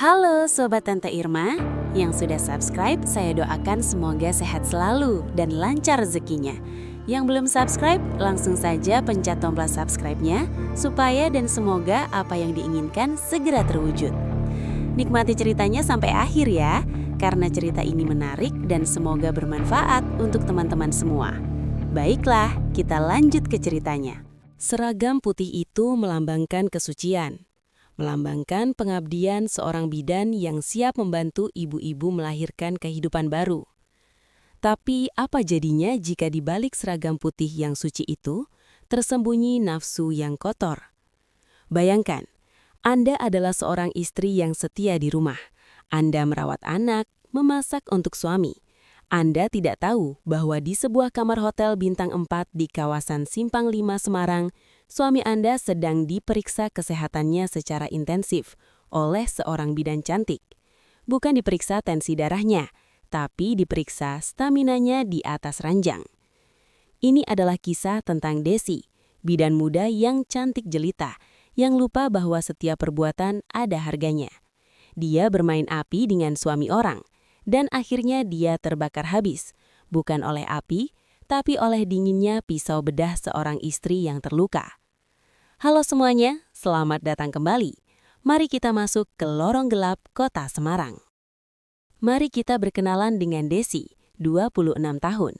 Halo Sobat Tante Irma, yang sudah subscribe saya doakan semoga sehat selalu dan lancar rezekinya. Yang belum subscribe langsung saja pencet tombol subscribe-nya supaya dan semoga apa yang diinginkan segera terwujud. Nikmati ceritanya sampai akhir ya, karena cerita ini menarik dan semoga bermanfaat untuk teman-teman semua. Baiklah, kita lanjut ke ceritanya. Seragam putih itu melambangkan kesucian. Melambangkan pengabdian seorang bidan yang siap membantu ibu-ibu melahirkan kehidupan baru. Tapi apa jadinya jika di balik seragam putih yang suci itu tersembunyi nafsu yang kotor? Bayangkan, Anda adalah seorang istri yang setia di rumah. Anda merawat anak, memasak untuk suami. Anda tidak tahu bahwa di sebuah kamar hotel bintang 4 di kawasan Simpang 5 Semarang, suami Anda sedang diperiksa kesehatannya secara intensif oleh seorang bidan cantik. Bukan diperiksa tensi darahnya, tapi diperiksa staminanya di atas ranjang. Ini adalah kisah tentang Desi, bidan muda yang cantik jelita, yang lupa bahwa setiap perbuatan ada harganya. Dia bermain api dengan suami orang, dan akhirnya dia terbakar habis, bukan oleh api, tapi oleh dinginnya pisau bedah seorang istri yang terluka. Halo semuanya, selamat datang kembali. Mari kita masuk ke lorong gelap kota Semarang. Mari kita berkenalan dengan Desi, 26 tahun.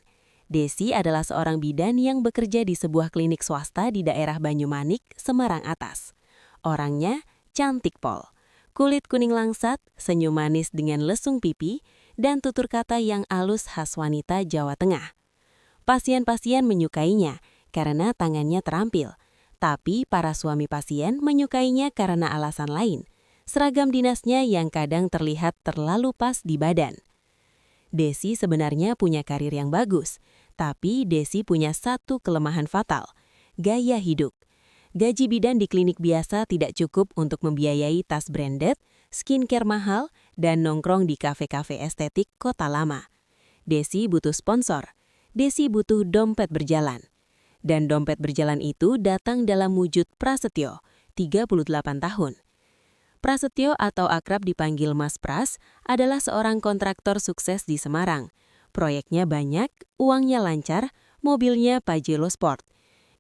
Desi adalah seorang bidan yang bekerja di sebuah klinik swasta di daerah Banyumanik, Semarang Atas. Orangnya cantik pol. Kulit kuning langsat, senyum manis dengan lesung pipi, dan tutur kata yang halus khas wanita Jawa Tengah. Pasien-pasien menyukainya karena tangannya terampil, tapi para suami pasien menyukainya karena alasan lain. Seragam dinasnya yang kadang terlihat terlalu pas di badan. Desi sebenarnya punya karir yang bagus, tapi Desi punya satu kelemahan fatal, gaya hidup. Gaji bidan di klinik biasa tidak cukup untuk membiayai tas branded, skincare mahal, dan nongkrong di kafe-kafe estetik kota lama. Desi butuh sponsor. Desi butuh dompet berjalan. Dan dompet berjalan itu datang dalam wujud Prasetyo, 38 tahun. Prasetyo atau akrab dipanggil Mas Pras adalah seorang kontraktor sukses di Semarang. Proyeknya banyak, uangnya lancar, mobilnya Pajero Sport.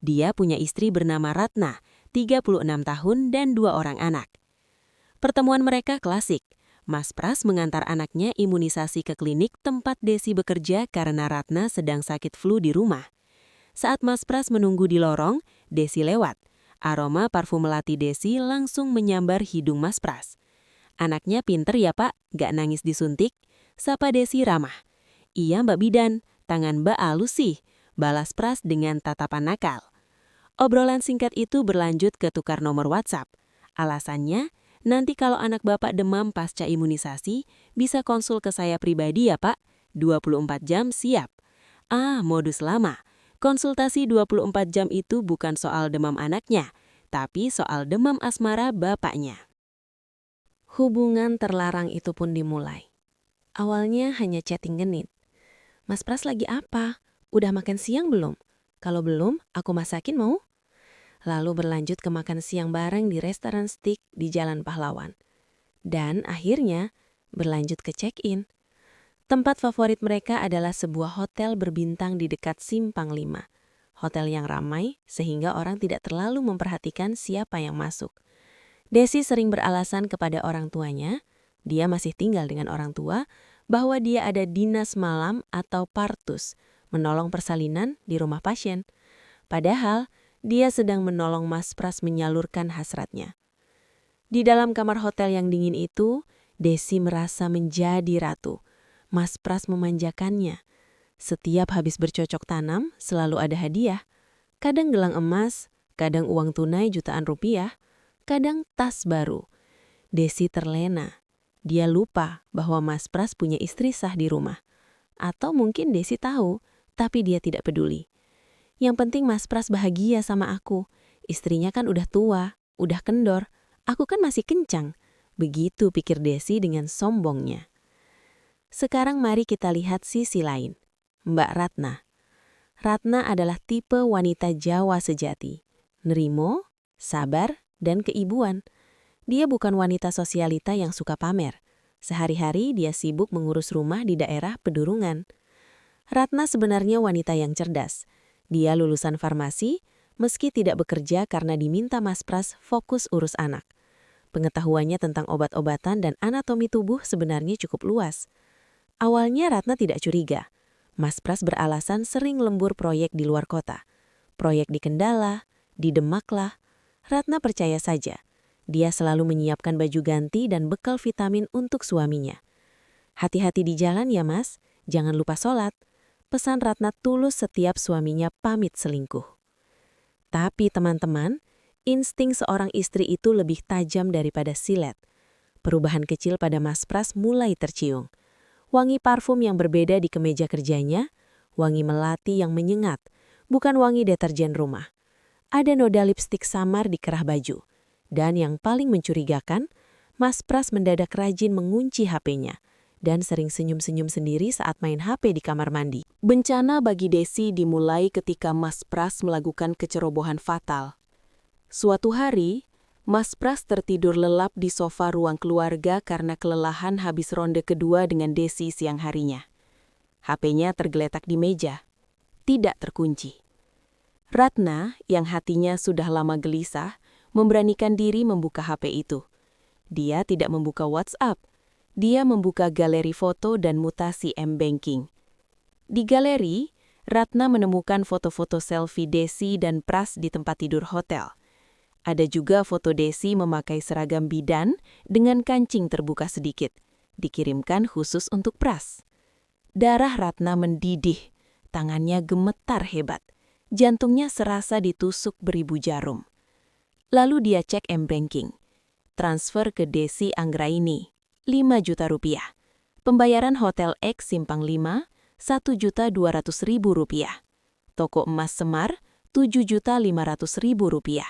Dia punya istri bernama Ratna, 36 tahun dan 2 orang anak. Pertemuan mereka klasik. Mas Pras mengantar anaknya imunisasi ke klinik tempat Desi bekerja karena Ratna sedang sakit flu di rumah. Saat Mas Pras menunggu di lorong, Desi lewat. Aroma parfum melati Desi langsung menyambar hidung Mas Pras. Anaknya pinter ya Pak, gak nangis disuntik. Sapa Desi ramah. Iya Mbak Bidan, tangan Mbak halus sih, balas Pras dengan tatapan nakal. Obrolan singkat itu berlanjut ke tukar nomor WhatsApp. Alasannya, nanti kalau anak Bapak demam pasca imunisasi, bisa konsul ke saya pribadi ya Pak, 24 jam siap. Ah, modus lama. Konsultasi 24 jam itu bukan soal demam anaknya, tapi soal demam asmara bapaknya. Hubungan terlarang itu pun dimulai. Awalnya hanya chatting genit. Mas Pras lagi apa? Udah makan siang belum? Kalau belum, aku masakin mau? Lalu berlanjut ke makan siang bareng di restoran steak di Jalan Pahlawan. Dan akhirnya berlanjut ke check-in. Tempat favorit mereka adalah sebuah hotel berbintang di dekat Simpang 5. Hotel yang ramai sehingga orang tidak terlalu memperhatikan siapa yang masuk. Desi sering beralasan kepada orang tuanya, dia masih tinggal dengan orang tua, bahwa dia ada dinas malam atau partus, menolong persalinan di rumah pasien. Padahal, dia sedang menolong Mas Pras menyalurkan hasratnya. Di dalam kamar hotel yang dingin itu, Desi merasa menjadi ratu. Mas Pras memanjakannya. Setiap habis bercocok tanam, selalu ada hadiah. Kadang gelang emas, kadang uang tunai jutaan rupiah, kadang tas baru. Desi terlena. Dia lupa bahwa Mas Pras punya istri sah di rumah. Atau mungkin Desi tahu, tapi dia tidak peduli. Yang penting Mas Pras bahagia sama aku. Istrinya kan udah tua, udah kendor. Aku kan masih kencang. Begitu pikir Desi dengan sombongnya. Sekarang mari kita lihat sisi lain. Mbak Ratna. Ratna adalah tipe wanita Jawa sejati. Nerimo, sabar, dan keibuan. Dia bukan wanita sosialita yang suka pamer. Sehari-hari dia sibuk mengurus rumah di daerah pedurungan. Ratna sebenarnya wanita yang cerdas. Dia lulusan farmasi, meski tidak bekerja karena diminta Mas Pras fokus urus anak. Pengetahuannya tentang obat-obatan dan anatomi tubuh sebenarnya cukup luas. Awalnya Ratna tidak curiga. Mas Pras beralasan sering lembur proyek di luar kota. Proyek di Kendala, di Demak lah. Ratna percaya saja. Dia selalu menyiapkan baju ganti dan bekal vitamin untuk suaminya. Hati-hati di jalan ya Mas, jangan lupa sholat. Pesan Ratna tulus setiap suaminya pamit selingkuh. Tapi teman-teman, insting seorang istri itu lebih tajam daripada silet. Perubahan kecil pada Mas Pras mulai tercium. Wangi parfum yang berbeda di kemeja kerjanya, wangi melati yang menyengat, bukan wangi deterjen rumah. Ada noda lipstik samar di kerah baju. Dan yang paling mencurigakan, Mas Pras mendadak rajin mengunci HP-nya dan sering senyum-senyum sendiri saat main HP di kamar mandi. Bencana bagi Desi dimulai ketika Mas Pras melakukan kecerobohan fatal. Suatu hari, Mas Pras tertidur lelap di sofa ruang keluarga karena kelelahan habis ronde kedua dengan Desi siang harinya. HP-nya tergeletak di meja, tidak terkunci. Ratna, yang hatinya sudah lama gelisah, memberanikan diri membuka HP itu. Dia tidak membuka WhatsApp. Dia membuka galeri foto dan mutasi M-Banking. Di galeri, Ratna menemukan foto-foto selfie Desi dan Pras di tempat tidur hotel. Ada juga foto Desi memakai seragam bidan dengan kancing terbuka sedikit, dikirimkan khusus untuk Pras. Darah Ratna mendidih, tangannya gemetar hebat, jantungnya serasa ditusuk beribu jarum. Lalu dia cek M-Banking. Transfer ke Desi Anggraini, 5 juta rupiah. Pembayaran Hotel X Simpang 5, 1.200.000 rupiah. Toko emas Semar, 7.500.000 rupiah.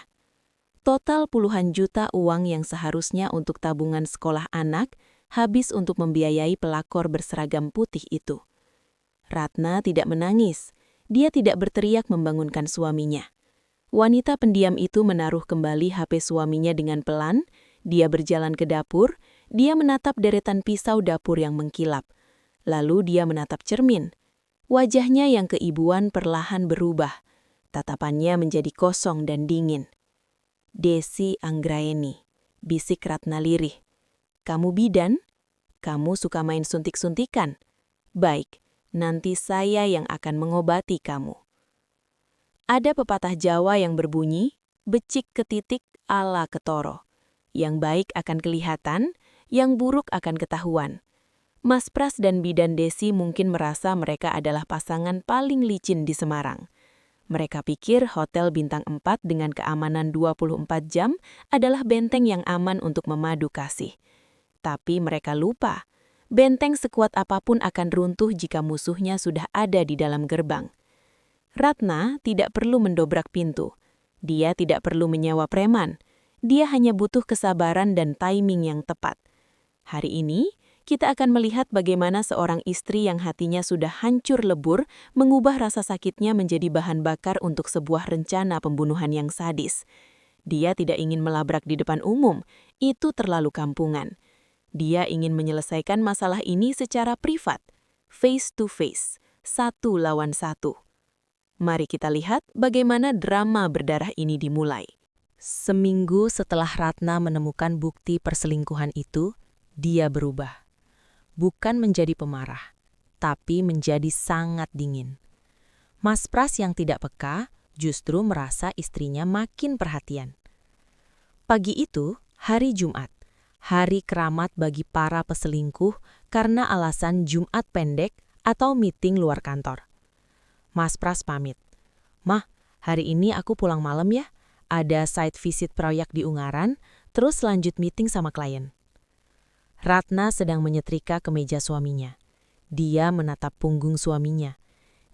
Total puluhan juta uang yang seharusnya untuk tabungan sekolah anak, habis untuk membiayai pelakor berseragam putih itu. Ratna tidak menangis. Dia tidak berteriak membangunkan suaminya. Wanita pendiam itu menaruh kembali HP suaminya dengan pelan. Dia berjalan ke dapur. Dia menatap deretan pisau dapur yang mengkilap. Lalu dia menatap cermin. Wajahnya yang keibuan perlahan berubah. Tatapannya menjadi kosong dan dingin. Desi Anggraini, bisik Ratna lirih. Kamu bidan? Kamu suka main suntik-suntikan? Baik, nanti saya yang akan mengobati kamu. Ada pepatah Jawa yang berbunyi, becik ketitik ala ketoro. Yang baik akan kelihatan, yang buruk akan ketahuan. Mas Pras dan bidan Desi mungkin merasa mereka adalah pasangan paling licin di Semarang. Mereka pikir hotel bintang 4 dengan keamanan 24 jam adalah benteng yang aman untuk memadu kasih. Tapi mereka lupa, benteng sekuat apapun akan runtuh jika musuhnya sudah ada di dalam gerbang. Ratna tidak perlu mendobrak pintu. Dia tidak perlu menyewa preman. Dia hanya butuh kesabaran dan timing yang tepat. Hari ini, kita akan melihat bagaimana seorang istri yang hatinya sudah hancur lebur mengubah rasa sakitnya menjadi bahan bakar untuk sebuah rencana pembunuhan yang sadis. Dia tidak ingin melabrak di depan umum, itu terlalu kampungan. Dia ingin menyelesaikan masalah ini secara privat, face to face, 1 lawan 1. Mari kita lihat bagaimana drama berdarah ini dimulai. Seminggu setelah Ratna menemukan bukti perselingkuhan itu, dia berubah. Bukan menjadi pemarah, tapi menjadi sangat dingin. Mas Pras yang tidak peka justru merasa istrinya makin perhatian. Pagi itu, hari Jumat, hari keramat bagi para peselingkuh karena alasan Jumat pendek atau meeting luar kantor. Mas Pras pamit. Mah, hari ini aku pulang malam ya. Ada site visit proyek di Ungaran, terus lanjut meeting sama klien. Ratna sedang menyetrika kemeja suaminya. Dia menatap punggung suaminya.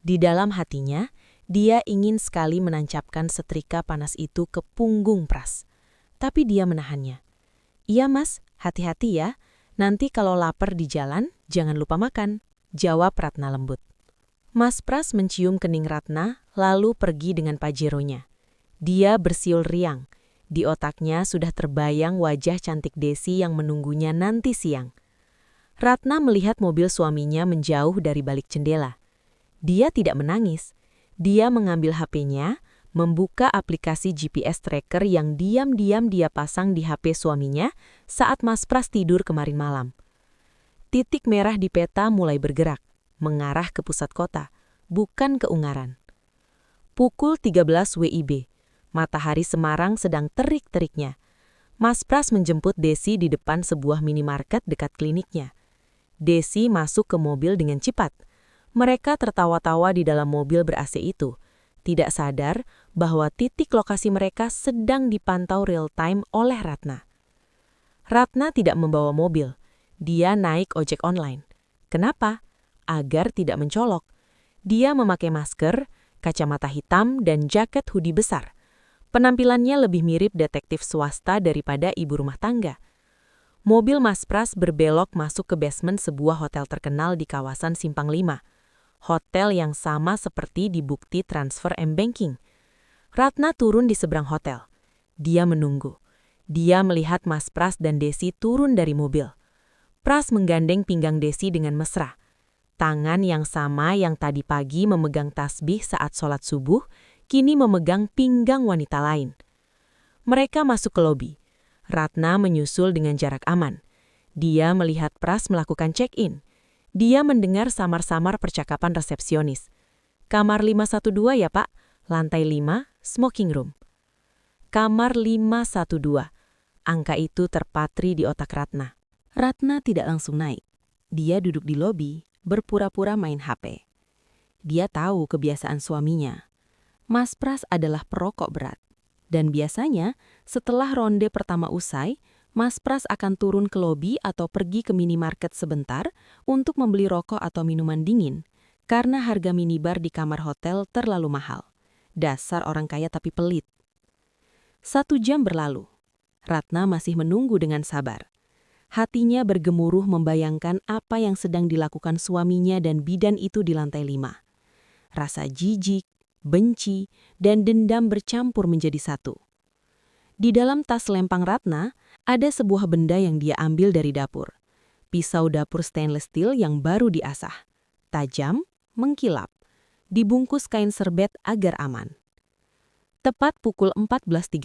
Di dalam hatinya, dia ingin sekali menancapkan setrika panas itu ke punggung Pras. Tapi dia menahannya. Iya mas, hati-hati ya. Nanti kalau lapar di jalan, jangan lupa makan. Jawab Ratna lembut. Mas Pras mencium kening Ratna, lalu pergi dengan pajeronya. Dia bersiul riang. Di otaknya sudah terbayang wajah cantik Desi yang menunggunya nanti siang. Ratna melihat mobil suaminya menjauh dari balik jendela. Dia tidak menangis. Dia mengambil HP-nya, membuka aplikasi GPS tracker yang diam-diam dia pasang di HP suaminya saat Mas Pras tidur kemarin malam. Titik merah di peta mulai bergerak, mengarah ke pusat kota, bukan ke Ungaran. Pukul 13 WIB, matahari Semarang sedang terik-teriknya. Mas Pras menjemput Desi di depan sebuah minimarket dekat kliniknya. Desi masuk ke mobil dengan cepat. Mereka tertawa-tawa di dalam mobil ber-AC itu, tidak sadar bahwa titik lokasi mereka sedang dipantau real-time oleh Ratna. Ratna tidak membawa mobil. Dia naik ojek online. Kenapa? Agar tidak mencolok. Dia memakai masker, kacamata hitam, dan jaket hoodie besar. Penampilannya lebih mirip detektif swasta daripada ibu rumah tangga. Mobil Mas Pras berbelok masuk ke basement sebuah hotel terkenal di kawasan Simpang 5. Hotel yang sama seperti di bukti transfer M-Banking. Ratna turun di seberang hotel. Dia menunggu. Dia melihat Mas Pras dan Desi turun dari mobil. Pras menggandeng pinggang Desi dengan mesra. Tangan yang sama yang tadi pagi memegang tasbih saat sholat subuh, kini memegang pinggang wanita lain. Mereka masuk ke lobi. Ratna menyusul dengan jarak aman. Dia melihat Pras melakukan check-in. Dia mendengar samar-samar percakapan resepsionis. Kamar 512 ya Pak, lantai 5, smoking room. Kamar 512. Angka itu terpatri di otak Ratna. Ratna tidak langsung naik. Dia duduk di lobi, berpura-pura main HP. Dia tahu kebiasaan suaminya. Mas Pras adalah perokok berat. Dan biasanya, setelah ronde pertama usai, Mas Pras akan turun ke lobi atau pergi ke minimarket sebentar untuk membeli rokok atau minuman dingin, karena harga minibar di kamar hotel terlalu mahal. Dasar orang kaya tapi pelit. 1 jam berlalu. Ratna masih menunggu dengan sabar. Hatinya bergemuruh membayangkan apa yang sedang dilakukan suaminya dan bidan itu di lantai 5. Rasa jijik, benci, dan dendam bercampur menjadi satu. Di dalam tas lempang Ratna, ada sebuah benda yang dia ambil dari dapur. Pisau dapur stainless steel yang baru diasah. Tajam, mengkilap. Dibungkus kain serbet agar aman. Tepat pukul 14.30,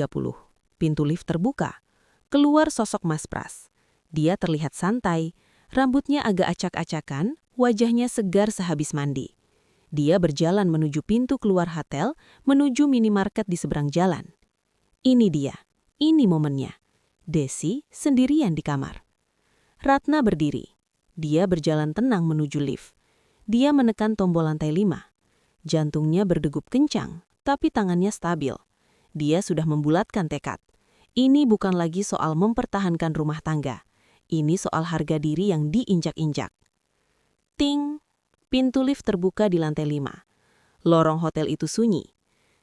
pintu lift terbuka. Keluar sosok Mas Pras. Dia terlihat santai, rambutnya agak acak-acakan, wajahnya segar sehabis mandi. Dia berjalan menuju pintu keluar hotel, menuju minimarket di seberang jalan. Ini dia, ini momennya. Desi sendirian di kamar. Ratna berdiri. Dia berjalan tenang menuju lift. Dia menekan tombol lantai 5. Jantungnya berdegup kencang, tapi tangannya stabil. Dia sudah membulatkan tekad. Ini bukan lagi soal mempertahankan rumah tangga. Ini soal harga diri yang diinjak-injak. Ting! Pintu lift terbuka di lantai 5. Lorong hotel itu sunyi.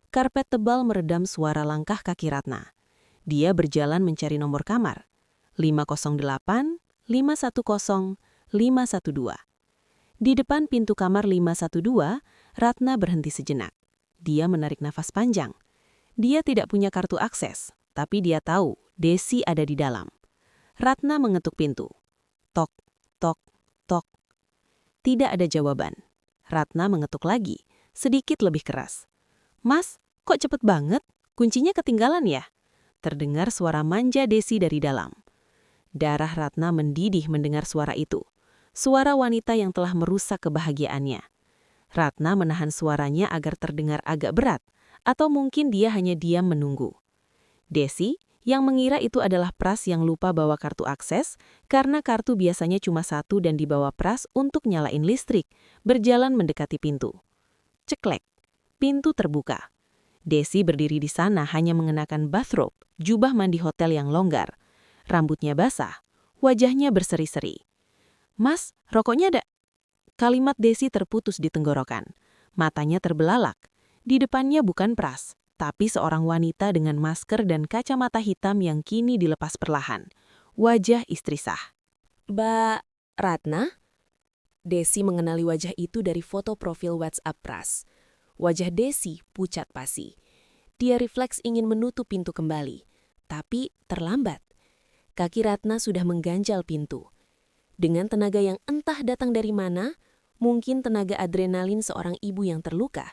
Karpet tebal meredam suara langkah kaki Ratna. Dia berjalan mencari nomor kamar. 508, 510, 512. Di depan pintu kamar 512, Ratna berhenti sejenak. Dia menarik nafas panjang. Dia tidak punya kartu akses, tapi dia tahu Desi ada di dalam. Ratna mengetuk pintu. Tok, tok, tok. Tidak ada jawaban. Ratna mengetuk lagi, sedikit lebih keras. Mas, kok cepet banget? Kuncinya ketinggalan ya? Terdengar suara manja Desi dari dalam. Darah Ratna mendidih mendengar suara itu. Suara wanita yang telah merusak kebahagiaannya. Ratna menahan suaranya agar terdengar agak berat, atau mungkin dia hanya diam menunggu. Desi, yang mengira itu adalah Pras yang lupa bawa kartu akses, karena kartu biasanya cuma 1 dan dibawa Pras untuk nyalain listrik, berjalan mendekati pintu. Ceklek, pintu terbuka. Desi berdiri di sana hanya mengenakan bathrobe, jubah mandi hotel yang longgar. Rambutnya basah, wajahnya berseri-seri. Mas, rokoknya ada? Kalimat Desi terputus di tenggorokan. Matanya terbelalak. Di depannya bukan Pras, tapi seorang wanita dengan masker dan kacamata hitam yang kini dilepas perlahan. Wajah istri sah. Mbak Ratna? Desi mengenali wajah itu dari foto profil WhatsApp Pras. Wajah Desi pucat pasi. Dia refleks ingin menutup pintu kembali, Tapi terlambat. Kaki Ratna sudah mengganjal pintu. Dengan tenaga yang entah datang dari mana, mungkin tenaga adrenalin seorang ibu yang terluka,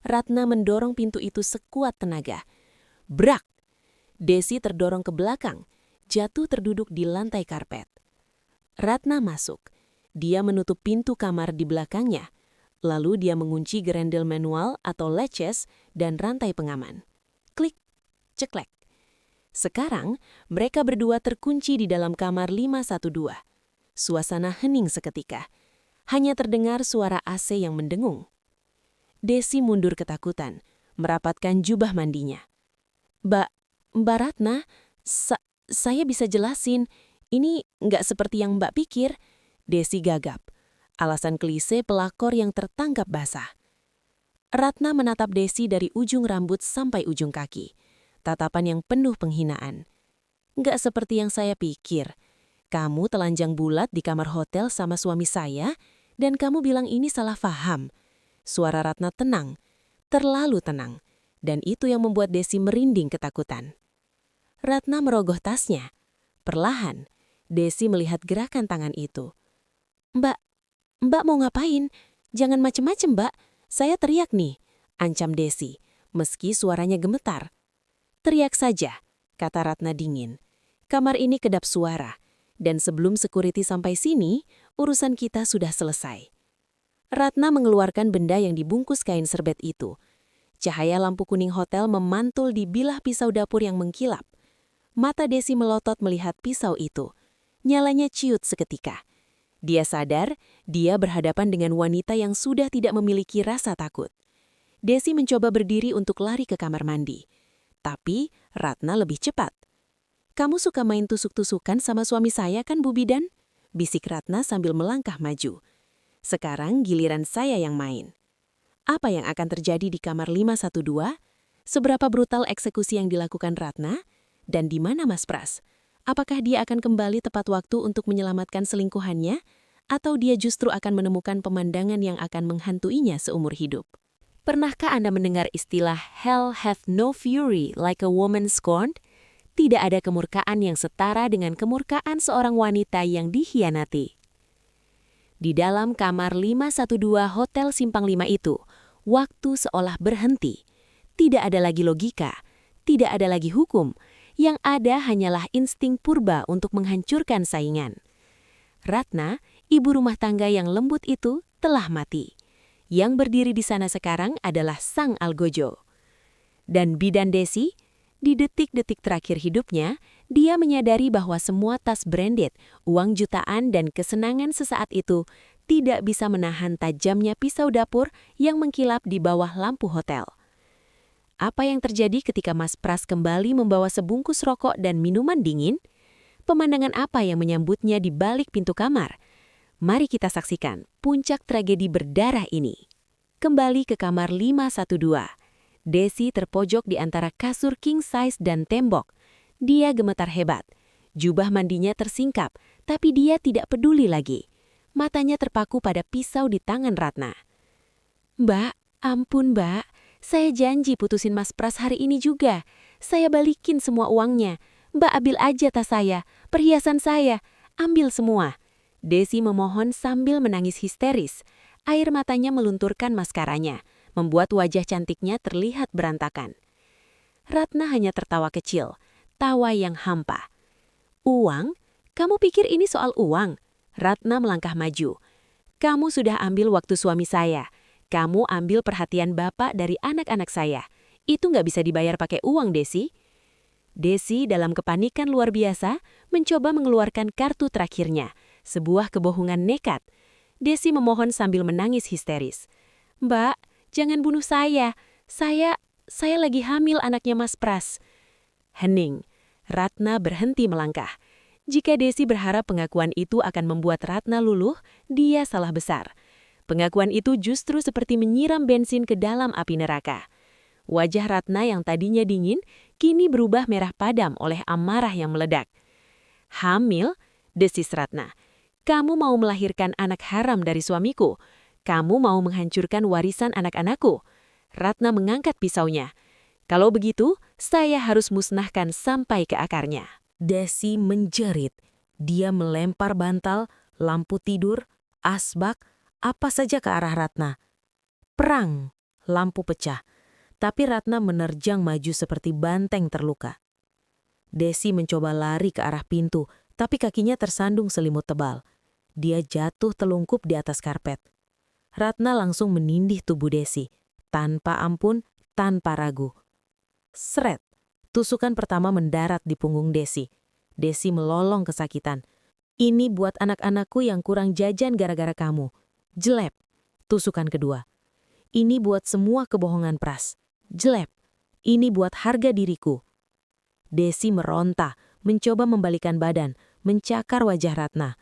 Ratna mendorong pintu itu sekuat tenaga. Brak! Desi terdorong ke belakang, jatuh terduduk di lantai karpet. Ratna masuk. Dia menutup pintu kamar di belakangnya. Lalu dia mengunci gerendel manual atau latches dan rantai pengaman. Klik, ceklek. Sekarang, mereka berdua terkunci di dalam kamar 512. Suasana hening seketika. Hanya terdengar suara AC yang mendengung. Desi mundur ketakutan, merapatkan jubah mandinya. Mbak Ratna, saya bisa jelasin. Ini nggak seperti yang Mbak pikir. Desi gagap. Alasan klise pelakor yang tertangkap basah. Ratna menatap Desi dari ujung rambut sampai ujung kaki. Tatapan yang penuh penghinaan. Nggak seperti yang saya pikir. Kamu telanjang bulat di kamar hotel sama suami saya, dan kamu bilang ini salah paham. Suara Ratna tenang, terlalu tenang, dan itu yang membuat Desi merinding ketakutan. Ratna merogoh tasnya. Perlahan, Desi melihat gerakan tangan itu. Mbak mau ngapain? Jangan macem-macem, Mbak. Saya teriak nih, ancam Desi, meski suaranya gemetar. Teriak saja, kata Ratna dingin. Kamar ini kedap suara, dan sebelum security sampai sini, urusan kita sudah selesai. Ratna mengeluarkan benda yang dibungkus kain serbet itu. Cahaya lampu kuning hotel memantul di bilah pisau dapur yang mengkilap. Mata Desi melotot melihat pisau itu. Nyalanya ciut seketika. Dia sadar, dia berhadapan dengan wanita yang sudah tidak memiliki rasa takut. Desi mencoba berdiri untuk lari ke kamar mandi. Tapi Ratna lebih cepat. Kamu suka main tusuk-tusukan sama suami saya kan, Bu Bidan? Bisik Ratna sambil melangkah maju. Sekarang giliran saya yang main. Apa yang akan terjadi di kamar 512? Seberapa brutal eksekusi yang dilakukan Ratna? Dan di mana Mas Pras? Apakah dia akan kembali tepat waktu untuk menyelamatkan selingkuhannya? Atau dia justru akan menemukan pemandangan yang akan menghantuinya seumur hidup? Pernahkah Anda mendengar istilah "Hell hath no fury like a woman scorned"? Tidak ada kemurkaan yang setara dengan kemurkaan seorang wanita yang dikhianati. Di dalam kamar 512 Hotel Simpang 5 itu, waktu seolah berhenti. Tidak ada lagi logika, tidak ada lagi hukum. Yang ada hanyalah insting purba untuk menghancurkan saingan. Ratna, ibu rumah tangga yang lembut itu, telah mati. Yang berdiri di sana sekarang adalah sang algojo. Dan Bidan Desi, di detik-detik terakhir hidupnya, dia menyadari bahwa semua tas branded, uang jutaan dan kesenangan sesaat itu tidak bisa menahan tajamnya pisau dapur yang mengkilap di bawah lampu hotel. Apa yang terjadi ketika Mas Pras kembali membawa sebungkus rokok dan minuman dingin? Pemandangan apa yang menyambutnya di balik pintu kamar? Mari kita saksikan puncak tragedi berdarah ini. Kembali ke kamar 512. Desi terpojok di antara kasur king size dan tembok. Dia gemetar hebat. Jubah mandinya tersingkap, tapi dia tidak peduli lagi. Matanya terpaku pada pisau di tangan Ratna. Mbak, ampun Mbak. Saya janji putusin Mas Pras hari ini juga. Saya balikin semua uangnya. Mbak ambil aja tas saya, perhiasan saya. Ambil semua. Desi memohon sambil menangis histeris. Air matanya melunturkan maskaranya, membuat wajah cantiknya terlihat berantakan. Ratna hanya tertawa kecil, tawa yang hampa. Uang? Kamu pikir ini soal uang? Ratna melangkah maju. Kamu sudah ambil waktu suami saya. Kamu ambil perhatian bapak dari anak-anak saya. Itu nggak bisa dibayar pakai uang, Desi. Desi dalam kepanikan luar biasa mencoba mengeluarkan kartu terakhirnya. Sebuah kebohongan nekat. Desi memohon sambil menangis histeris. Mbak, jangan bunuh saya. Saya lagi hamil anaknya Mas Pras. Hening. Ratna berhenti melangkah. Jika Desi berharap pengakuan itu akan membuat Ratna luluh, dia salah besar. Pengakuan itu justru seperti menyiram bensin ke dalam api neraka. Wajah Ratna yang tadinya dingin, kini berubah merah padam oleh amarah yang meledak. Hamil? Desis Ratna. Kamu mau melahirkan anak haram dari suamiku. Kamu mau menghancurkan warisan anak-anakku. Ratna mengangkat pisaunya. Kalau begitu, saya harus musnahkan sampai ke akarnya. Desi menjerit. Dia melempar bantal, lampu tidur, asbak, apa saja ke arah Ratna. Perang, lampu pecah. Tapi Ratna menerjang maju seperti banteng terluka. Desi mencoba lari ke arah pintu, tapi kakinya tersandung selimut tebal. Dia jatuh telungkup di atas karpet. Ratna langsung menindih tubuh Desi, tanpa ampun, tanpa ragu. Sret, tusukan pertama mendarat di punggung Desi. Desi melolong kesakitan. Ini buat anak-anakku yang kurang jajan gara-gara kamu. Jelep. Tusukan kedua. Ini buat semua kebohongan Pras. Jelep. Ini buat harga diriku. Desi meronta, mencoba membalikan badan, mencakar wajah Ratna.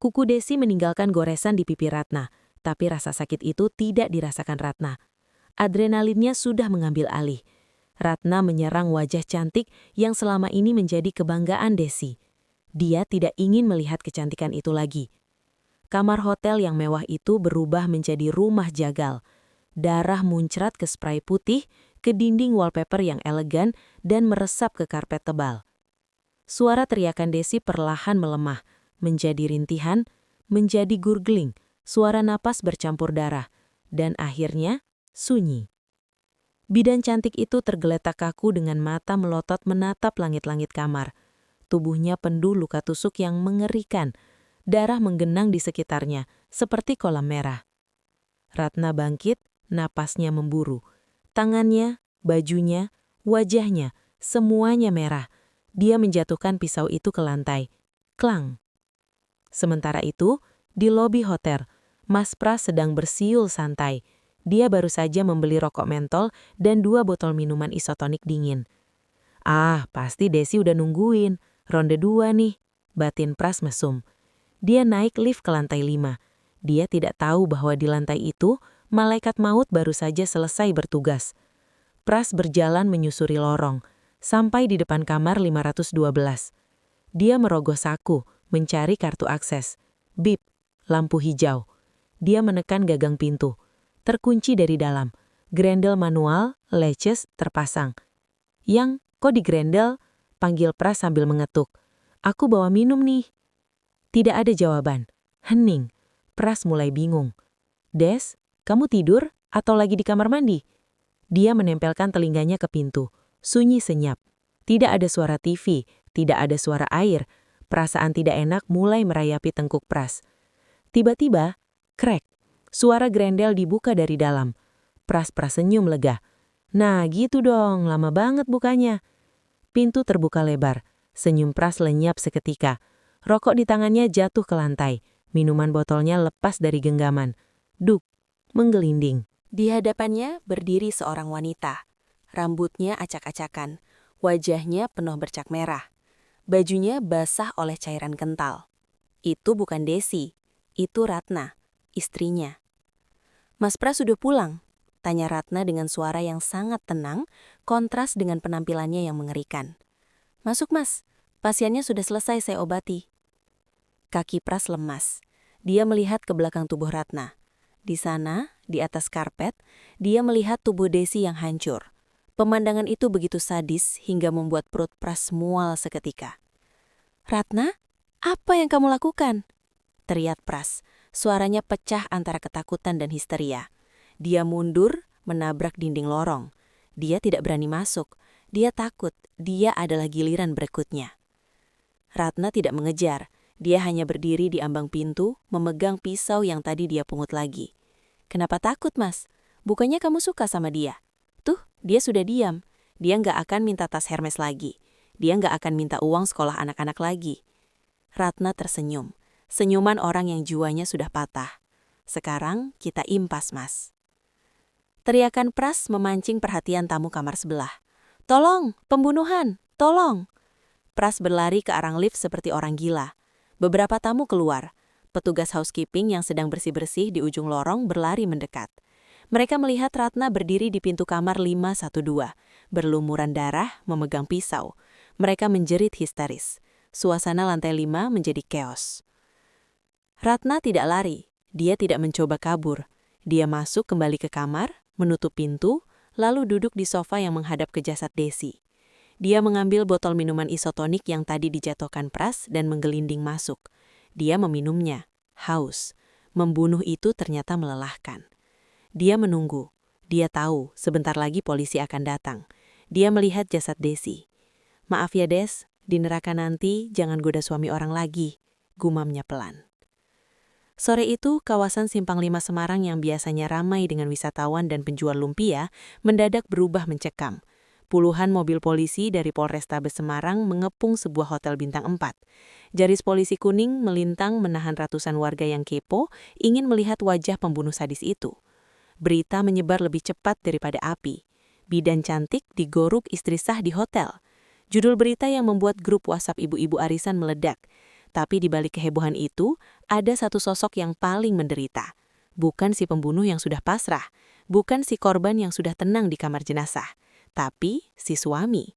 Kuku Desi meninggalkan goresan di pipi Ratna, tapi rasa sakit itu tidak dirasakan Ratna. Adrenalinnya sudah mengambil alih. Ratna menyerang wajah cantik yang selama ini menjadi kebanggaan Desi. Dia tidak ingin melihat kecantikan itu lagi. Kamar hotel yang mewah itu berubah menjadi rumah jagal. Darah muncrat ke spray putih, ke dinding wallpaper yang elegan, dan meresap ke karpet tebal. Suara teriakan Desi perlahan melemah, menjadi rintihan, menjadi gurgling, suara napas bercampur darah, dan akhirnya sunyi. Bidan cantik itu tergeletak kaku dengan mata melotot menatap langit-langit kamar. Tubuhnya penuh luka tusuk yang mengerikan. Darah menggenang di sekitarnya, seperti kolam merah. Ratna bangkit, napasnya memburu. Tangannya, bajunya, wajahnya, semuanya merah. Dia menjatuhkan pisau itu ke lantai. Klang. Sementara itu, di lobi hotel, Mas Pras sedang bersiul santai. Dia baru saja membeli rokok mentol dan 2 botol minuman isotonik dingin. Ah, pasti Desi udah nungguin. Ronde 2 nih, batin Pras mesum. Dia naik lift ke lantai 5. Dia tidak tahu bahwa di lantai itu, malaikat maut baru saja selesai bertugas. Pras berjalan menyusuri lorong, sampai di depan kamar 512. Dia merogoh saku, mencari kartu akses. Bip, lampu hijau. Dia menekan gagang pintu. Terkunci dari dalam. Grendel manual, latches, terpasang. Yang, kok di grendel? Panggil Pras sambil mengetuk. Aku bawa minum nih. Tidak ada jawaban. Hening. Pras mulai bingung. Des, kamu tidur atau lagi di kamar mandi? Dia menempelkan telinganya ke pintu. Sunyi senyap. Tidak ada suara TV, tidak ada suara air. Perasaan tidak enak mulai merayapi tengkuk Pras. Tiba-tiba, krek. Suara grendel dibuka dari dalam. Pras senyum lega. Nah gitu dong, lama banget bukanya. Pintu terbuka lebar. Senyum Pras lenyap seketika. Rokok di tangannya jatuh ke lantai. Minuman botolnya lepas dari genggaman. Duk, menggelinding. Di hadapannya berdiri seorang wanita. Rambutnya acak-acakan. Wajahnya penuh bercak merah. Bajunya basah oleh cairan kental. Itu bukan Desi. Itu Ratna, istrinya. Mas Pras sudah pulang? Tanya Ratna dengan suara yang sangat tenang, kontras dengan penampilannya yang mengerikan. Masuk Mas, pasiennya sudah selesai saya obati. Kaki Pras lemas. Dia melihat ke belakang tubuh Ratna. Di sana, di atas karpet, dia melihat tubuh Desi yang hancur. Pemandangan itu begitu sadis hingga membuat perut Pras mual seketika. Ratna, apa yang kamu lakukan? Teriak Pras. Suaranya pecah antara ketakutan dan histeria. Dia mundur, menabrak dinding lorong. Dia tidak berani masuk. Dia takut. Dia adalah giliran berikutnya. Ratna tidak mengejar. Dia hanya berdiri di ambang pintu, memegang pisau yang tadi dia pungut lagi. Kenapa takut, Mas? Bukannya kamu suka sama dia? Tuh, dia sudah diam. Dia nggak akan minta tas Hermes lagi. Dia nggak akan minta uang sekolah anak-anak lagi. Ratna tersenyum. Senyuman orang yang jiwanya sudah patah. Sekarang kita impas, Mas. Teriakan Pras memancing perhatian tamu kamar sebelah. Tolong, pembunuhan, tolong. Pras berlari ke arah lift seperti orang gila. Beberapa tamu keluar. Petugas housekeeping yang sedang bersih-bersih di ujung lorong berlari mendekat. Mereka melihat Ratna berdiri di pintu kamar 512, berlumuran darah, memegang pisau. Mereka menjerit histeris. Suasana lantai 5 menjadi keos. Ratna tidak lari, dia tidak mencoba kabur. Dia masuk kembali ke kamar, menutup pintu, lalu duduk di sofa yang menghadap ke jasad Desi. Dia mengambil botol minuman isotonik yang tadi dijatuhkan Pras dan menggelinding masuk. Dia meminumnya. Haus. Membunuh itu ternyata melelahkan. Dia menunggu. Dia tahu sebentar lagi polisi akan datang. Dia melihat jasad Desi. "Maaf ya Des, di neraka nanti jangan goda suami orang lagi," gumamnya pelan. Sore itu, kawasan Simpang 5 Semarang yang biasanya ramai dengan wisatawan dan penjual lumpia mendadak berubah mencekam. Puluhan mobil polisi dari Polrestabes Semarang mengepung sebuah hotel bintang 4. Garis polisi kuning melintang menahan ratusan warga yang kepo ingin melihat wajah pembunuh sadis itu. Berita menyebar lebih cepat daripada api. Bidan cantik digoruk istri sah di hotel. Judul berita yang membuat grup WhatsApp ibu-ibu arisan meledak. Tapi di balik kehebohan itu, ada satu sosok yang paling menderita. Bukan si pembunuh yang sudah pasrah, bukan si korban yang sudah tenang di kamar jenazah, tapi si suami.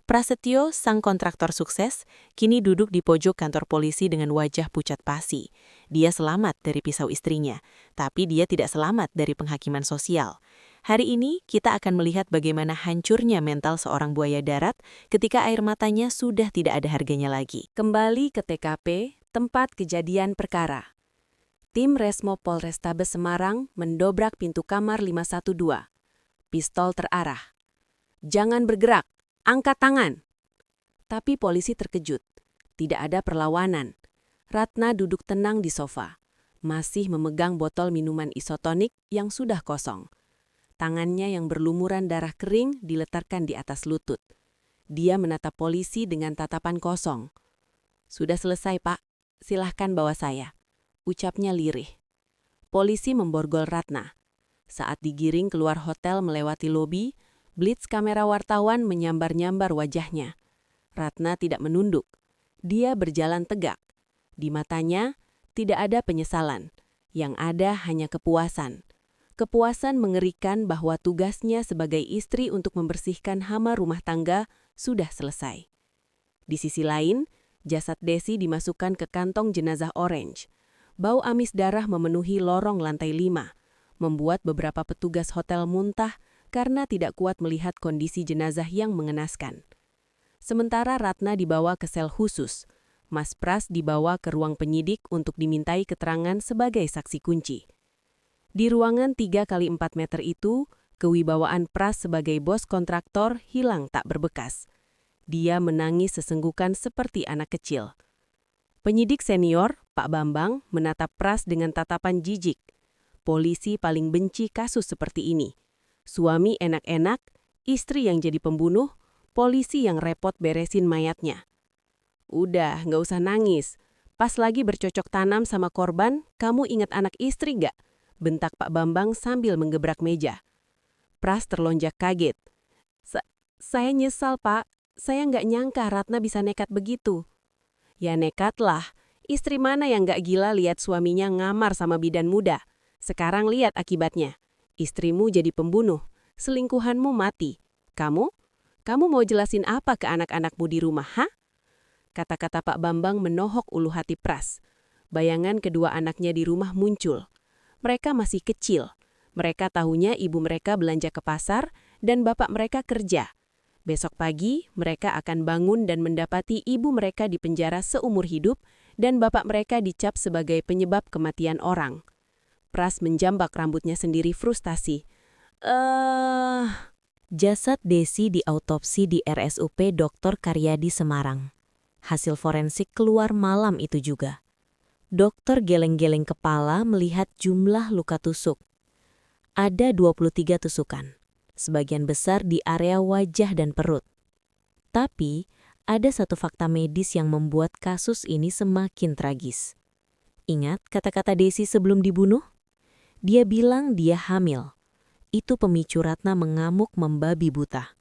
Prasetyo, sang kontraktor sukses, kini duduk di pojok kantor polisi dengan wajah pucat pasi. Dia selamat dari pisau istrinya, tapi dia tidak selamat dari penghakiman sosial. Hari ini kita akan melihat bagaimana hancurnya mental seorang buaya darat ketika air matanya sudah tidak ada harganya lagi. Kembali ke TKP, tempat kejadian perkara. Tim Resmo Polrestabes Semarang mendobrak pintu kamar 512. Pistol terarah. "Jangan bergerak, angkat tangan." Tapi polisi terkejut. Tidak ada perlawanan. Ratna duduk tenang di sofa, masih memegang botol minuman isotonik yang sudah kosong. Tangannya yang berlumuran darah kering diletakkan di atas lutut. Dia menatap polisi dengan tatapan kosong. "Sudah selesai, Pak. Silahkan bawa saya," ucapnya lirih. Polisi memborgol Ratna. Saat digiring keluar hotel melewati lobi, blitz kamera wartawan menyambar-nyambar wajahnya. Ratna tidak menunduk. Dia berjalan tegak. Di matanya tidak ada penyesalan. Yang ada hanya kepuasan. Kepuasan mengerikan bahwa tugasnya sebagai istri untuk membersihkan hama rumah tangga sudah selesai. Di sisi lain, jasad Desi dimasukkan ke kantong jenazah orange. Bau amis darah memenuhi lorong lantai 5, membuat beberapa petugas hotel muntah karena tidak kuat melihat kondisi jenazah yang mengenaskan. Sementara Ratna dibawa ke sel khusus, Mas Pras dibawa ke ruang penyidik untuk dimintai keterangan sebagai saksi kunci. Di ruangan 3x4 meter itu, kewibawaan Pras sebagai bos kontraktor hilang tak berbekas. Dia menangis sesenggukan seperti anak kecil. Penyidik senior, Pak Bambang, menatap Pras dengan tatapan jijik. Polisi paling benci kasus seperti ini. Suami enak-enak, istri yang jadi pembunuh, polisi yang repot beresin mayatnya. "Udah, nggak usah nangis. Pas lagi bercocok tanam sama korban, kamu ingat anak istri nggak?" bentak Pak Bambang sambil menggebrak meja. Pras terlonjak kaget. Saya nyesal, Pak. Saya nggak nyangka Ratna bisa nekat begitu." "Ya nekatlah. Istri mana yang nggak gila lihat suaminya ngamar sama bidan muda? Sekarang lihat akibatnya. Istrimu jadi pembunuh. Selingkuhanmu mati. Kamu mau jelasin apa ke anak-anakmu di rumah, ha?" Kata-kata Pak Bambang menohok ulu hati Pras. Bayangan kedua anaknya di rumah muncul. Mereka masih kecil. Mereka tahunya ibu mereka belanja ke pasar dan bapak mereka kerja. Besok pagi, mereka akan bangun dan mendapati ibu mereka di penjara seumur hidup dan bapak mereka dicap sebagai penyebab kematian orang. Pras menjambak rambutnya sendiri frustasi. Jasad Desi diautopsi di RSUP Dr. Karyadi Semarang. Hasil forensik keluar malam itu juga. Dokter geleng-geleng kepala melihat jumlah luka tusuk. Ada 23 tusukan, sebagian besar di area wajah dan perut. Tapi, ada satu fakta medis yang membuat kasus ini semakin tragis. Ingat kata-kata Desi sebelum dibunuh? Dia bilang dia hamil. Itu pemicu Ratna mengamuk membabi buta.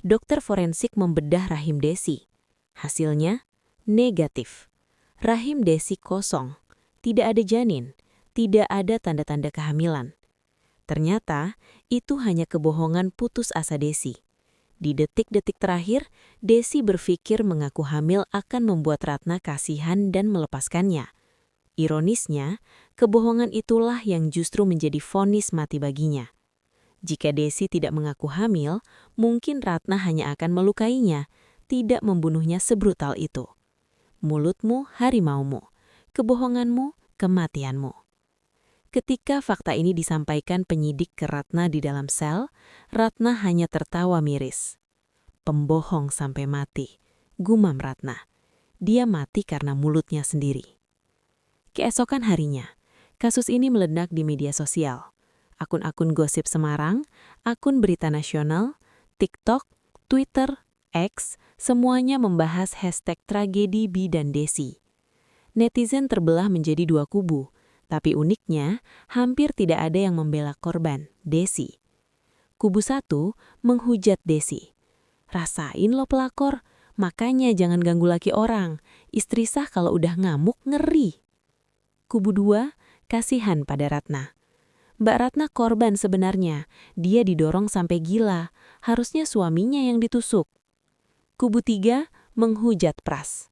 Dokter forensik membedah rahim Desi. Hasilnya negatif. Rahim Desi kosong, tidak ada janin, tidak ada tanda-tanda kehamilan. Ternyata, itu hanya kebohongan putus asa Desi. Di detik-detik terakhir, Desi berpikir mengaku hamil akan membuat Ratna kasihan dan melepaskannya. Ironisnya, kebohongan itulah yang justru menjadi vonis mati baginya. Jika Desi tidak mengaku hamil, mungkin Ratna hanya akan melukainya, tidak membunuhnya sebrutal itu. Mulutmu harimaumu, kebohonganmu kematianmu. Ketika fakta ini disampaikan penyidik ke Ratna di dalam sel, Ratna hanya tertawa miris. Pembohong sampai mati, gumam Ratna. Dia mati karena mulutnya sendiri. Keesokan harinya, kasus ini meledak di media sosial. Akun-akun gosip Semarang, akun berita nasional, TikTok, Twitter, X, semuanya membahas hashtag tragedi Bi dan Desi. Netizen terbelah menjadi dua kubu, tapi uniknya hampir tidak ada yang membela korban, Desi. Kubu satu menghujat Desi. Rasain lo pelakor, makanya jangan ganggu laki orang. Istri sah kalau udah ngamuk ngeri. Kubu dua, kasihan pada Ratna. Mbak Ratna korban sebenarnya, dia didorong sampai gila, harusnya suaminya yang ditusuk. Kubu tiga, menghujat Pras.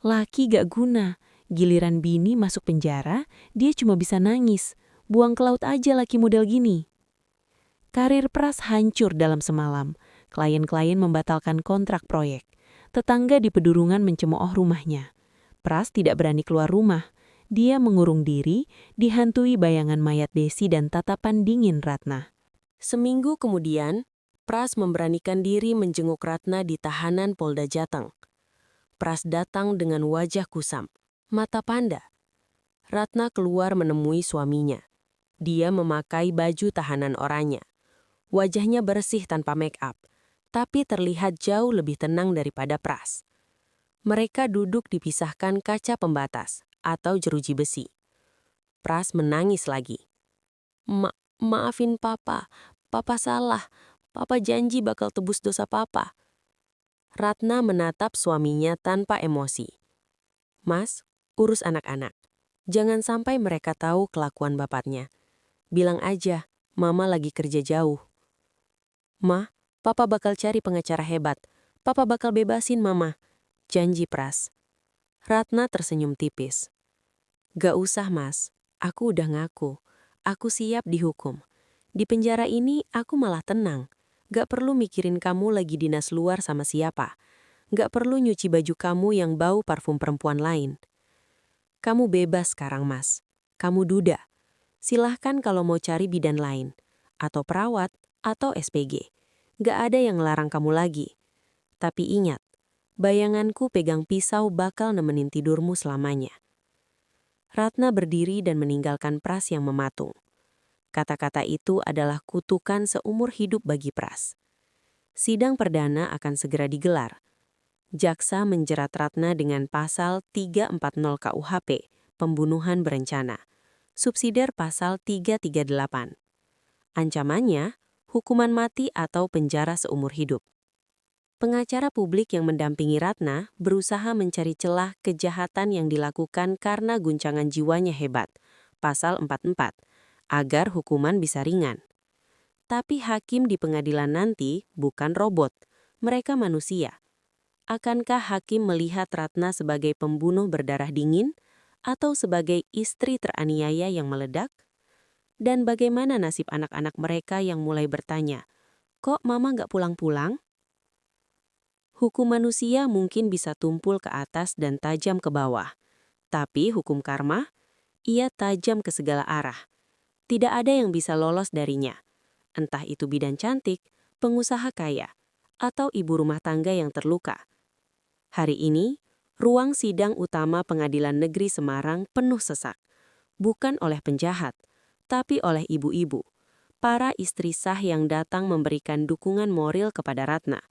Laki gak guna, giliran bini masuk penjara, dia cuma bisa nangis, buang ke laut aja laki model gini. Karir Pras hancur dalam semalam, klien-klien membatalkan kontrak proyek. Tetangga di Pedurungan mencemooh rumahnya. Pras tidak berani keluar rumah. Dia mengurung diri, dihantui bayangan mayat Desi dan tatapan dingin Ratna. Seminggu kemudian, Pras memberanikan diri menjenguk Ratna di tahanan Polda Jateng. Pras datang dengan wajah kusam, mata panda. Ratna keluar menemui suaminya. Dia memakai baju tahanan oranye. Wajahnya bersih tanpa make up, tapi terlihat jauh lebih tenang daripada Pras. Mereka duduk dipisahkan kaca pembatas atau jeruji besi. Pras menangis lagi. Maafin papa, papa salah, papa janji bakal tebus dosa papa. Ratna menatap suaminya tanpa emosi. Mas, urus anak-anak. Jangan sampai mereka tahu kelakuan bapaknya. Bilang aja, mama lagi kerja jauh. Ma, papa bakal cari pengacara hebat. Papa bakal bebasin mama. Janji Pras. Ratna tersenyum tipis. Gak usah mas, aku udah ngaku. Aku siap dihukum. Di penjara ini aku malah tenang. Gak perlu mikirin kamu lagi dinas luar sama siapa. Gak perlu nyuci baju kamu yang bau parfum perempuan lain. Kamu bebas sekarang mas. Kamu duda. Silahkan kalau mau cari bidan lain. Atau perawat, atau SPG. Gak ada yang ngelarang kamu lagi. Tapi ingat, bayanganku pegang pisau bakal nemenin tidurmu selamanya. Ratna berdiri dan meninggalkan Pras yang mematung. Kata-kata itu adalah kutukan seumur hidup bagi Pras. Sidang perdana akan segera digelar. Jaksa menjerat Ratna dengan pasal 340 KUHP, pembunuhan berencana. Subsidiar pasal 338. Ancamannya, hukuman mati atau penjara seumur hidup. Pengacara publik yang mendampingi Ratna berusaha mencari celah kejahatan yang dilakukan karena guncangan jiwanya hebat, pasal 44, agar hukuman bisa ringan. Tapi hakim di pengadilan nanti bukan robot, mereka manusia. Akankah hakim melihat Ratna sebagai pembunuh berdarah dingin atau sebagai istri teraniaya yang meledak? Dan bagaimana nasib anak-anak mereka yang mulai bertanya, kok mama nggak pulang-pulang? Hukum manusia mungkin bisa tumpul ke atas dan tajam ke bawah. Tapi hukum karma, ia tajam ke segala arah. Tidak ada yang bisa lolos darinya. Entah itu bidan cantik, pengusaha kaya, atau ibu rumah tangga yang terluka. Hari ini, ruang sidang utama Pengadilan Negeri Semarang penuh sesak. Bukan oleh penjahat, tapi oleh ibu-ibu. Para istri sah yang datang memberikan dukungan moral kepada Ratna.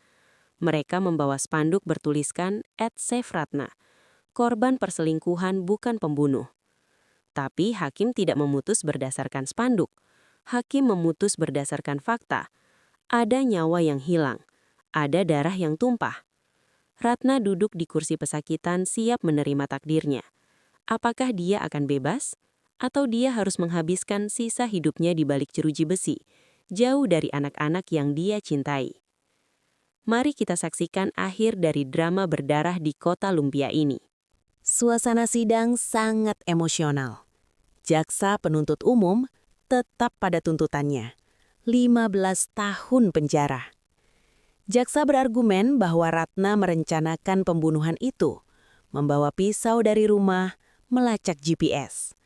Mereka membawa spanduk bertuliskan @SaveRatna. Korban perselingkuhan bukan pembunuh. Tapi hakim tidak memutus berdasarkan spanduk. Hakim memutus berdasarkan fakta. Ada nyawa yang hilang. Ada darah yang tumpah. Ratna duduk di kursi pesakitan siap menerima takdirnya. Apakah dia akan bebas? Atau dia harus menghabiskan sisa hidupnya di balik jeruji besi, jauh dari anak-anak yang dia cintai? Mari kita saksikan akhir dari drama berdarah di kota Lumpia ini. Suasana sidang sangat emosional. Jaksa penuntut umum tetap pada tuntutannya. 15 tahun penjara. Jaksa berargumen bahwa Ratna merencanakan pembunuhan itu, membawa pisau dari rumah, melacak GPS.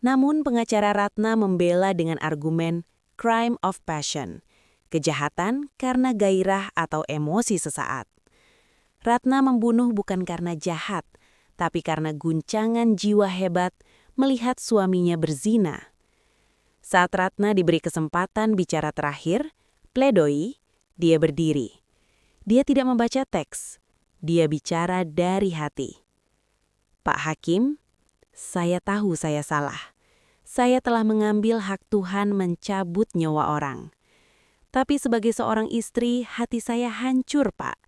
Namun pengacara Ratna membela dengan argumen crime of passion, kejahatan karena gairah atau emosi sesaat. Ratna membunuh bukan karena jahat, tapi karena guncangan jiwa hebat melihat suaminya berzina. Saat Ratna diberi kesempatan bicara terakhir, pledoi, dia berdiri. Dia tidak membaca teks, dia bicara dari hati. Pak Hakim, saya tahu saya salah. Saya telah mengambil hak Tuhan mencabut nyawa orang. Tapi sebagai seorang istri, hati saya hancur, Pak.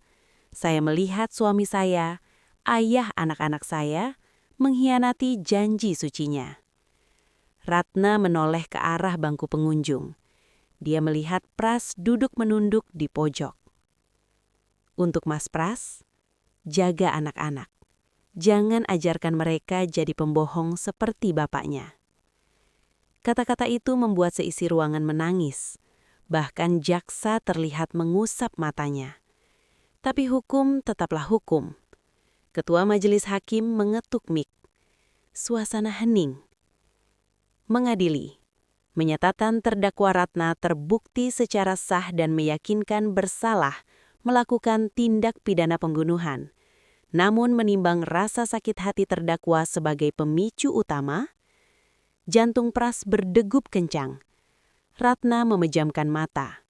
Saya melihat suami saya, ayah anak-anak saya, mengkhianati janji sucinya. Ratna menoleh ke arah bangku pengunjung. Dia melihat Pras duduk menunduk di pojok. Untuk Mas Pras, jaga anak-anak. Jangan ajarkan mereka jadi pembohong seperti bapaknya. Kata-kata itu membuat seisi ruangan menangis. Bahkan jaksa terlihat mengusap matanya. Tapi hukum tetaplah hukum. Ketua Majelis Hakim mengetuk mik. Suasana hening. Mengadili. Menyatakan terdakwa Ratna terbukti secara sah dan meyakinkan bersalah melakukan tindak pidana pembunuhan. Namun menimbang rasa sakit hati terdakwa sebagai pemicu utama, jantung Pras berdegup kencang. Ratna memejamkan mata.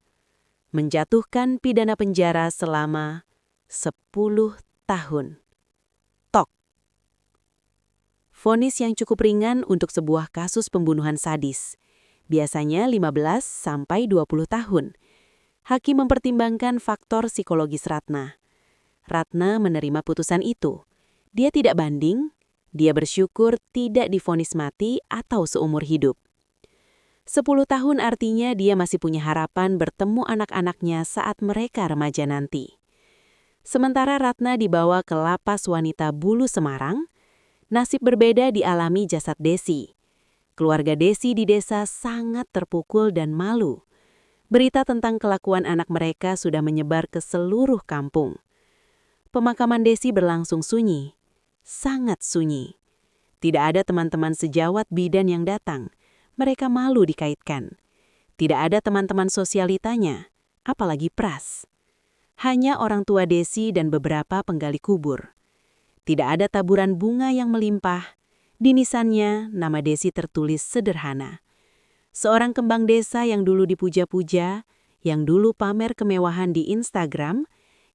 Menjatuhkan pidana penjara selama 10 tahun. Tok. Vonis yang cukup ringan untuk sebuah kasus pembunuhan sadis. Biasanya 15 sampai 20 tahun. Hakim mempertimbangkan faktor psikologis Ratna. Ratna menerima putusan itu. Dia tidak banding, dia bersyukur tidak divonis mati atau seumur hidup. 10 tahun artinya dia masih punya harapan bertemu anak-anaknya saat mereka remaja nanti. Sementara Ratna dibawa ke lapas wanita Bulu Semarang, nasib berbeda dialami jasad Desi. Keluarga Desi di desa sangat terpukul dan malu. Berita tentang kelakuan anak mereka sudah menyebar ke seluruh kampung. Pemakaman Desi berlangsung sunyi, sangat sunyi. Tidak ada teman-teman sejawat bidan yang datang. Mereka malu dikaitkan. Tidak ada teman-teman sosialitanya, apalagi Pras. Hanya orang tua Desi dan beberapa penggali kubur. Tidak ada taburan bunga yang melimpah. Di nisannya, nama Desi tertulis sederhana. Seorang kembang desa yang dulu dipuja-puja, yang dulu pamer kemewahan di Instagram,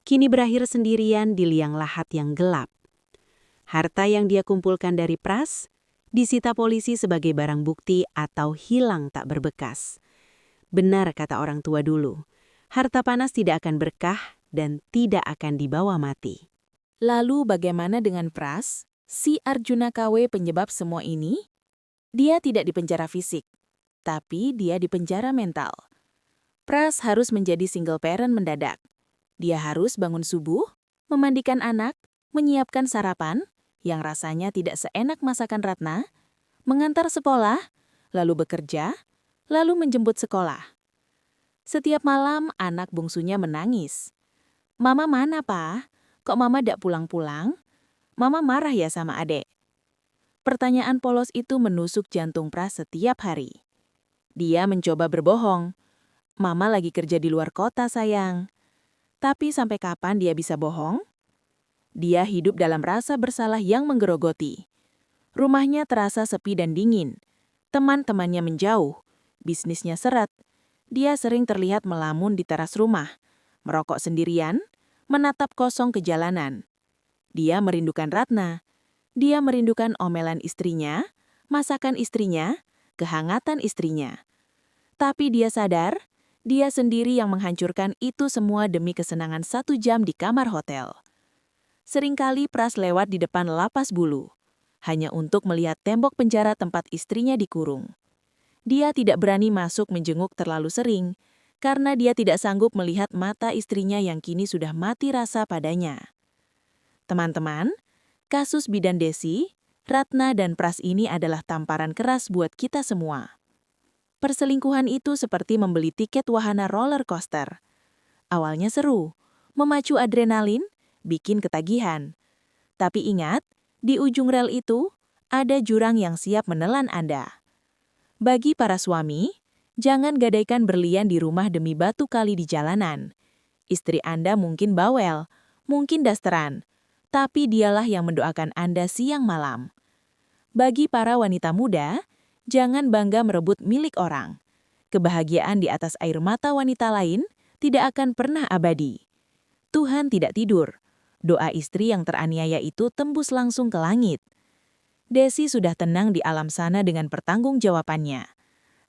kini berakhir sendirian di liang lahat yang gelap. Harta yang dia kumpulkan dari Pras disita polisi sebagai barang bukti atau hilang tak berbekas. Benar kata orang tua dulu, harta panas tidak akan berkah dan tidak akan dibawa mati. Lalu bagaimana dengan Pras, si Arjuna KW penyebab semua ini? Dia tidak dipenjara fisik, tapi dia dipenjara mental. Pras harus menjadi single parent mendadak. Dia harus bangun subuh, memandikan anak, menyiapkan sarapan, yang rasanya tidak seenak masakan Ratna, mengantar sekolah, lalu bekerja, lalu menjemput sekolah. Setiap malam anak bungsunya menangis. Mama mana, Pa? Kok Mama dak pulang-pulang? Mama marah ya sama adek? Pertanyaan polos itu menusuk jantung Pras setiap hari. Dia mencoba berbohong. Mama lagi kerja di luar kota, sayang. Tapi sampai kapan dia bisa bohong? Dia hidup dalam rasa bersalah yang menggerogoti. Rumahnya terasa sepi dan dingin. Teman-temannya menjauh. Bisnisnya seret. Dia sering terlihat melamun di teras rumah, merokok sendirian, menatap kosong ke jalanan. Dia merindukan Ratna. Dia merindukan omelan istrinya, masakan istrinya, kehangatan istrinya. Tapi dia sadar, dia sendiri yang menghancurkan itu semua demi kesenangan 1 jam di kamar hotel. Seringkali Pras lewat di depan lapas Bulu, hanya untuk melihat tembok penjara tempat istrinya dikurung. Dia tidak berani masuk menjenguk terlalu sering, karena dia tidak sanggup melihat mata istrinya yang kini sudah mati rasa padanya. Teman-teman, kasus bidan Desi, Ratna dan Pras ini adalah tamparan keras buat kita semua. Perselingkuhan itu seperti membeli tiket wahana roller coaster. Awalnya seru, memacu adrenalin, bikin ketagihan. Tapi ingat, di ujung rel itu ada jurang yang siap menelan Anda. Bagi para suami, jangan gadaikan berlian di rumah demi batu kali di jalanan. Istri Anda mungkin bawel, mungkin dasteran, tapi dialah yang mendoakan Anda siang malam. Bagi para wanita muda, jangan bangga merebut milik orang. Kebahagiaan di atas air mata wanita lain tidak akan pernah abadi. Tuhan tidak tidur. Doa istri yang teraniaya itu tembus langsung ke langit. Desi sudah tenang di alam sana dengan pertanggungjawabannya.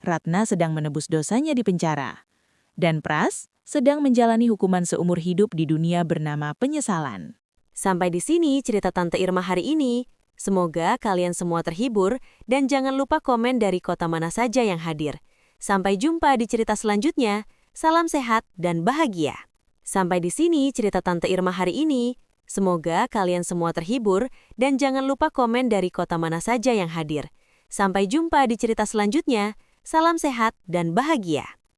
Ratna sedang menebus dosanya di penjara. Dan Pras sedang menjalani hukuman seumur hidup di dunia bernama penyesalan. Sampai di sini cerita Tante Irma hari ini. Semoga kalian semua terhibur dan jangan lupa komen dari kota mana saja yang hadir. Sampai jumpa di cerita selanjutnya. Salam sehat dan bahagia. Sampai di sini cerita Tante Irma hari ini. Semoga kalian semua terhibur dan jangan lupa komen dari kota mana saja yang hadir. Sampai jumpa di cerita selanjutnya. Salam sehat dan bahagia.